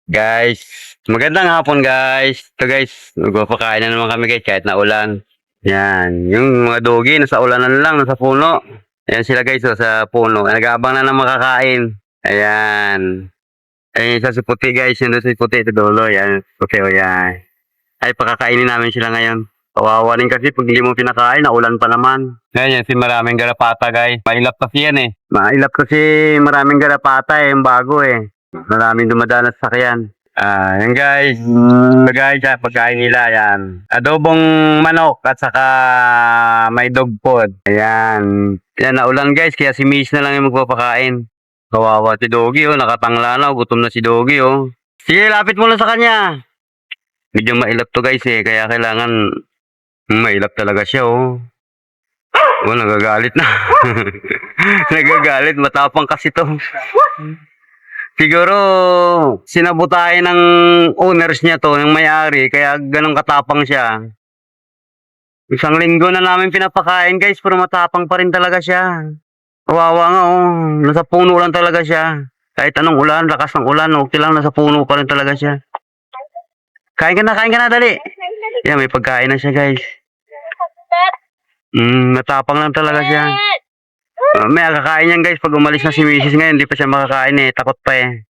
Guys, magandang hapon guys. Ito guys, magpapakain na naman kami guys kahit na ulan. Yan, yung mga dogi nasa ulanan lang, nasa puno. Ayan sila guys sa puno. Nag-aabang na ng makakain. Ayan. Ayun isa si puti guys, yun doon si puti ito dulo. Yan, puti o yan. Ay, pakakainin namin sila ngayon. Kawawa rin kasi pag hindi mo pinakain, naulan pa naman. Ngayon yan, si maraming garapata guys. Mailap kasi yan eh. Mailap kasi maraming garapata eh, yung bago eh. Maraming dumadanas sa sakyan. Yan guys. Guys, pagkain nila, yan. Adobong manok at saka may dog food. Ayan. Yan, naulan guys, kaya si Miss na lang yung magpapakain. Kawawa si Doggy, oh. Nakatangla na, gutom na si Doggy, oh. Sige, lapit mo lang sa kanya. Medyo mailap to guys eh, kaya kailangan mailap talaga siya, oh. Oh, nagagalit na. Nagagalit, matapang kasi to. Siguro, sinabutahin ng owners niya to, ng may-ari, kaya ganun katapang siya. Isang linggo na namin pinapakain guys, pero matapang pa rin talaga siya. Kawawa nga oh, nasa puno lang talaga siya. Kahit anong ulan, lakas ng ulan, okay lang, nasa puno pa rin talaga siya. Kain ka na, dali. Yan, may pagkain na siya guys. Matapang lang talaga siya. May kakain yan guys, pag umalis na si Mrs. ngayon, hindi pa siya makakain eh, takot pa eh.